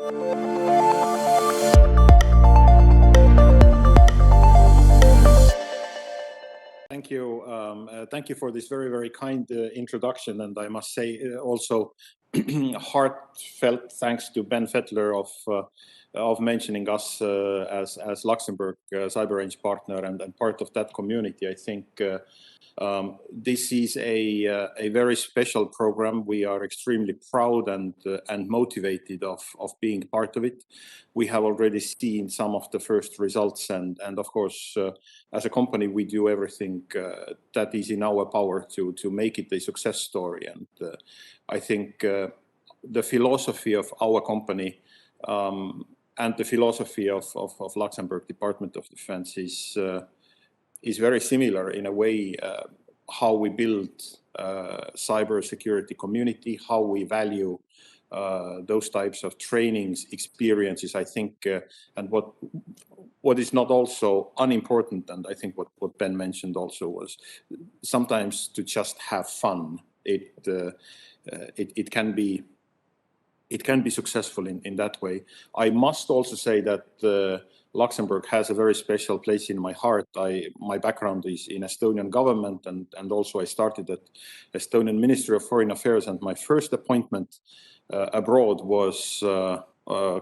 Thank you for this very, very kind introduction. And I must say also heartfelt thanks to Ben Fettler of mentioning us as Luxembourg CybExer partner and part of that community. I think this is a very special program. We are extremely proud and motivated of being part of it. We have already seen some of the first results, and of course, as a company, we do everything that is in our power to make it a success story. And I think the philosophy of our company and the philosophy of Luxembourg Department of Defense is very similar in a way how we build cybersecurity community, how we value those types of trainings, experiences, I think, and what is not also unimportant, and I think what Ben mentioned also was sometimes to just have fun. It can be successful in that way. I must also say that Luxembourg has a very special place in my heart. My background is in Estonian government, and also I started at Estonian Ministry of Foreign Affairs, and my first appointment abroad was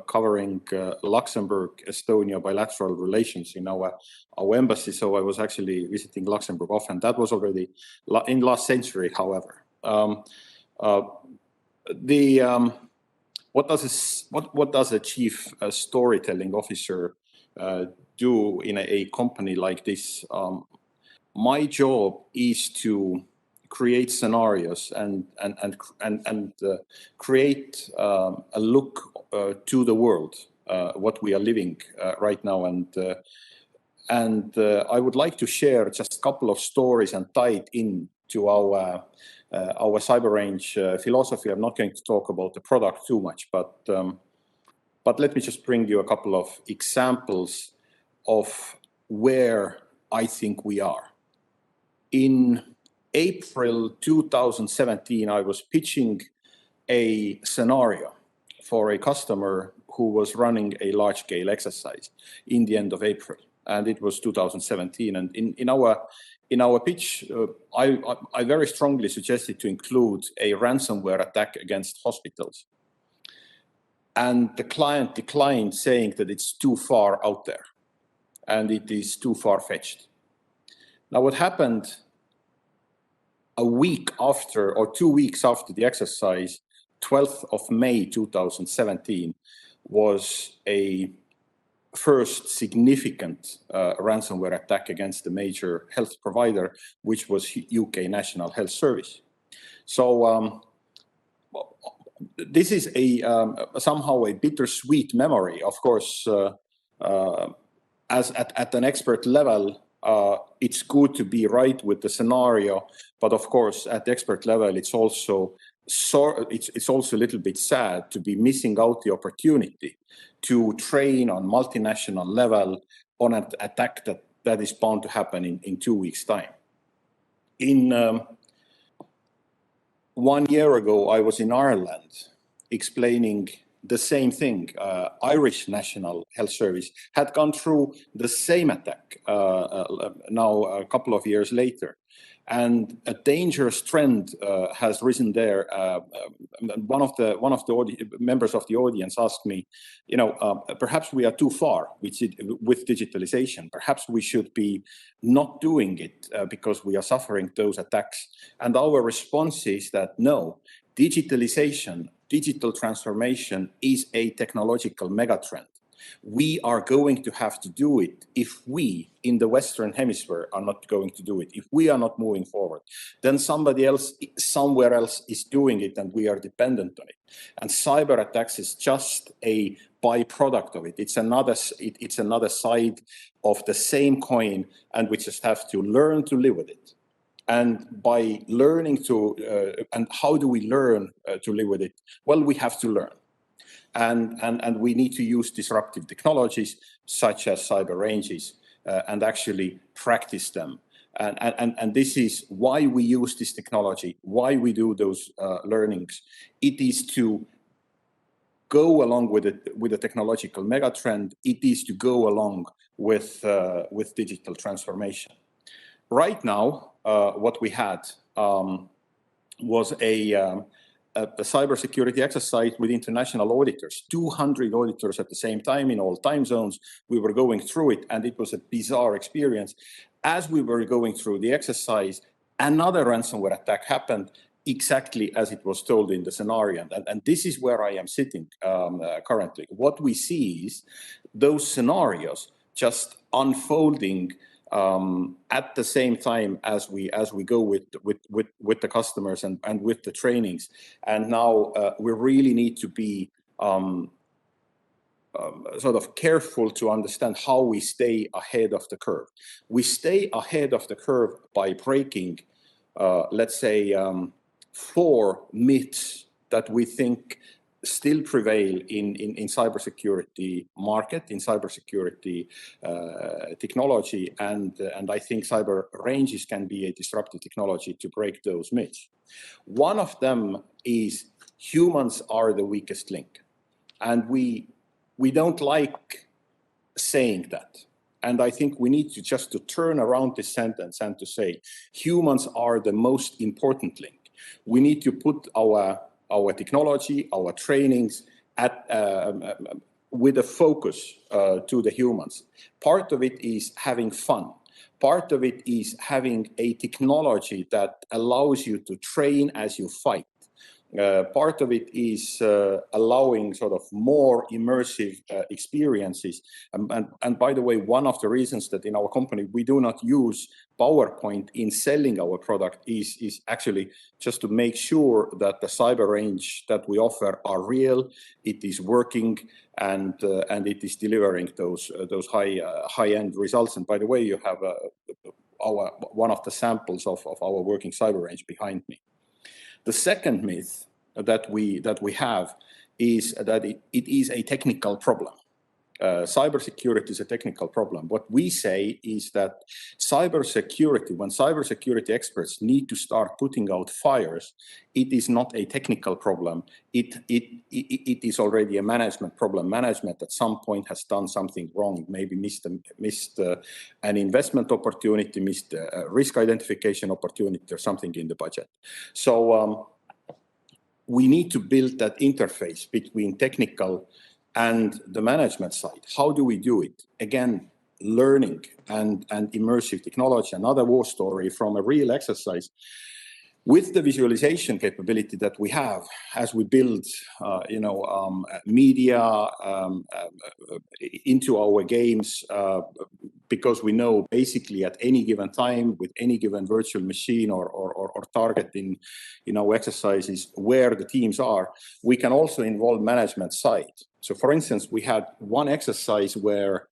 covering Luxembourg-Estonia bilateral relations in our embassy. So I was actually visiting Luxembourg often. That was already in last century, however. What does a chief storytelling officer do in a company like this? My job is to create scenarios and create a look to the world, what we are living right now, and I would like to share just a couple of stories and tie it into our CybExer philosophy. I'm not going to talk about the product too much, but let me just bring you a couple of examples of where I think we are. In April 2017, I was pitching a scenario for a customer who was running a large-scale exercise in the end of April, and it was 2017. And in our pitch, I very strongly suggested to include a ransomware attack against hospitals. And the client declined, saying that it's too far out there and it is too far-fetched. Now, what happened a week after, or 2 weeks after the exercise, 12th of May 2017, was a first significant ransomware attack against the major health provider, which was UK National Health Service. So this is somehow a bittersweet memory. Of course, as at an expert level, it's good to be right with the scenario, but of course, at the expert level, it's also a little bit sad to be missing out the opportunity to train on multinational level on an attack that is bound to happen in 2 weeks' time. 1 year ago, I was in Ireland explaining the same thing. Irish National Health Service had gone through the same attack now a couple of years later. And a dangerous trend has risen there. One of the members of the audience asked me, perhaps we are too far with digitalization. Perhaps we should be not doing it because we are suffering those attacks. And our response is that no, digitalization, digital transformation is a technological megatrend. We are going to have to do it if we in the Western Hemisphere are not going to do it. If we are not moving forward, then somebody else somewhere else is doing it and we are dependent on it. And cyber attacks is just a byproduct of it. It's another side of the same coin, and we just have to learn to live with it. And by learning and how do we learn to live with it? Well, we have to learn. And we need to use disruptive technologies such as CybExer and actually practice them. And this is why we use this technology, why we do those learnings. It is to go along with it, with the technological megatrend. It is to go along with digital transformation. Right now, what we had was a cybersecurity exercise with international auditors, 200 auditors at the same time in all time zones. We were going through it, and it was a bizarre experience. As we were going through the exercise, another ransomware attack happened exactly as it was told in the scenario. And this is where I am sitting currently. What we see is those scenarios just unfolding at the same time as we go with the customers and with the trainings. And now we really need to be sort of careful to understand how we stay ahead of the curve. We stay ahead of the curve by breaking, let's say, 4 myths that we think still prevail in cybersecurity market, in cybersecurity technology, and I think cyber ranges can be a disruptive technology to break those myths. One of them is humans are the weakest link, and we don't like saying that. And I think we need to just to turn around this sentence and to say humans are the most important link. We need to put our technology, our trainings at with a focus to the humans. Part of it is having fun. Part of it is having a technology that allows you to train as you fight. Part of it is allowing sort of more immersive experiences. And by the way, one of the reasons that in our company we do not use PowerPoint in selling our product is actually just to make sure that the cyber range that we offer are real, it is working, and it is delivering those high-end results. And by the way, you have one of the samples of our working cyber range behind me. The second myth that we have is that it is a technical problem. Cybersecurity is a technical problem. What we say is that cybersecurity, when cybersecurity experts need to start putting out fires, it is not a technical problem. It is already a management problem. Management at some point has done something wrong, maybe missed an investment opportunity, missed a risk identification opportunity or something in the budget. So we need to build that interface between technical and the management side. How do we do it? Again, learning and immersive technology. Another war story from a real exercise. With the visualization capability that we have as we build, media into our games, because we know basically at any given time with any given virtual machine or target in our exercises where the teams are, we can also involve management side. So for instance, we had one exercise where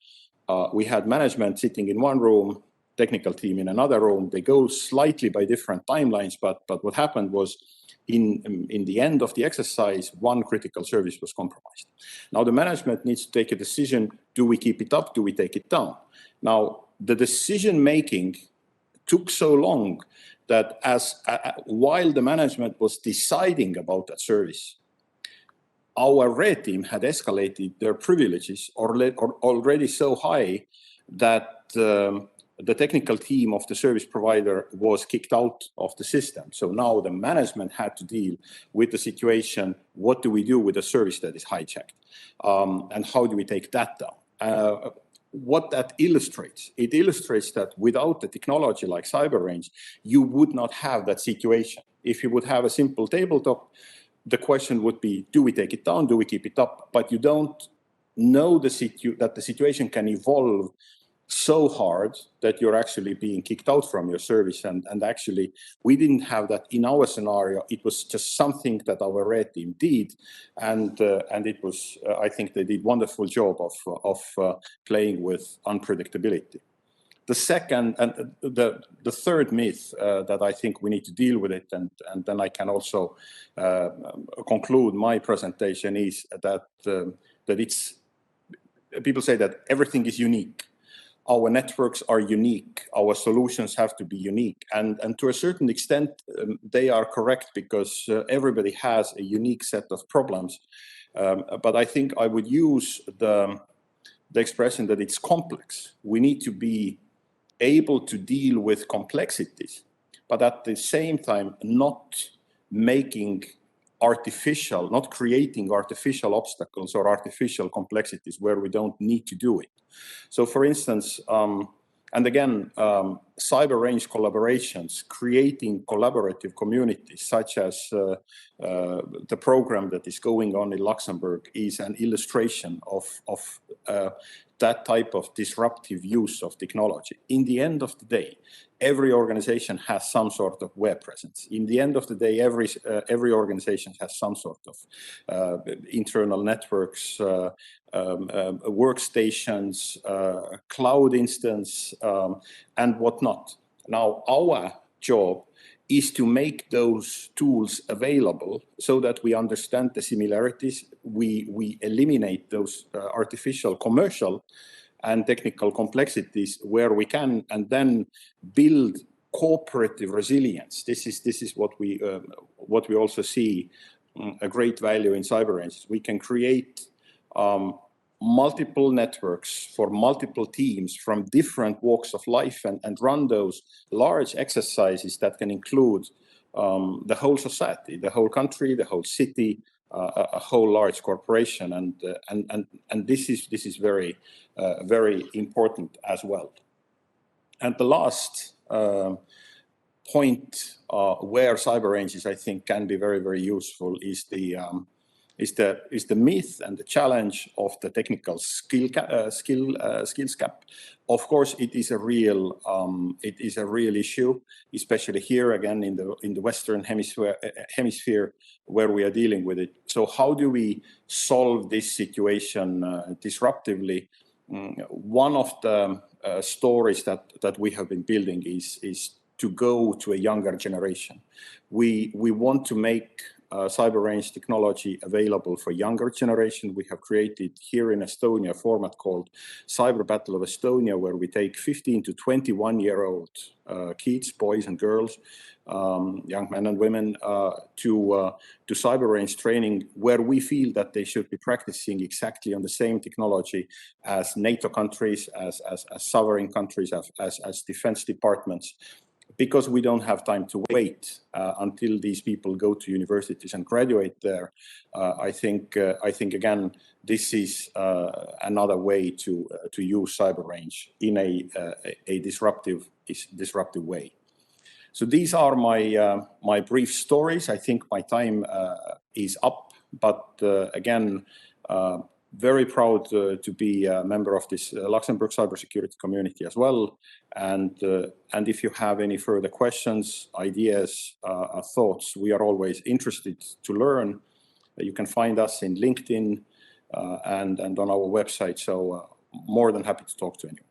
we had management sitting in one room, technical team in another room. They go slightly by different timelines, but what happened was in the end of the exercise, one critical service was compromised. Now the management needs to take a decision: do we keep it up? Do we take it down? Now the decision making took so long that while the management was deciding about that service, our red team had escalated their privileges already so high that the technical team of the service provider was kicked out of the system. So now the management had to deal with the situation. What do we do with a service that is hijacked? And how do we take that down? What that illustrates, it illustrates that without the technology like cyber range, you would not have that situation. If you would have a simple tabletop, the question would be, do we take it down? Do we keep it up? But you don't know that the situation can evolve so hard that you're actually being kicked out from your service. And actually, we didn't have that in our scenario. It was just something that our red team did. And it was, I think they did a wonderful job of playing with unpredictability. The second and the third myth that I think we need to deal with it, and then I can also conclude my presentation, is that it's, people say that everything is unique. Our networks are unique. Our solutions have to be unique. And to a certain extent, they are correct, because everybody has a unique set of problems. But I think I would use the expression that it's complex. We need to be able to deal with complexities, but at the same time not creating artificial obstacles or artificial complexities where we don't need to do it. So for instance, and again, cyber range collaborations, creating collaborative communities such as the program that is going on in Luxembourg is an illustration of that type of disruptive use of technology. In the end of the day, every organization has some sort of web presence. In the end of the day, every organization has some sort of internal networks, workstations, cloud instance, and whatnot. Now, our job is to make those tools available so that we understand the similarities, we eliminate those artificial commercial and technical complexities where we can, and then build cooperative resilience. This is what we also see a great value in CybExer. We can create multiple networks for multiple teams from different walks of life and run those large exercises that can include the whole society, the whole country, the whole city, a whole large corporation, and this is very very important as well. And the last point where CybExer, I think, can be very very useful is the myth and the challenge of the technical skills gap. Of course, it is a real issue, especially here again in the Western hemisphere where we are dealing with it. So how do we solve this situation disruptively? One of the stories that we have been building is to go to a younger generation. We want to make CybExer technology available for younger generation. We have created here in Estonia a format called Cyber Battle of Estonia, where we take 15 to 21-year-old kids, boys and girls, young men and women, to CybExer training, where we feel that they should be practicing exactly on the same technology as NATO countries, as sovereign countries, as defense departments. Because we don't have time to wait until these people go to universities and graduate there. I think again, this is another way to use CybExer in a disruptive way. So these are my brief stories. I think my time is up, but again, very proud to be a member of this Luxembourg cybersecurity community as well. And if you have any further questions, ideas, thoughts, we are always interested to learn. You can find us in LinkedIn and on our website. So more than happy to talk to anyone.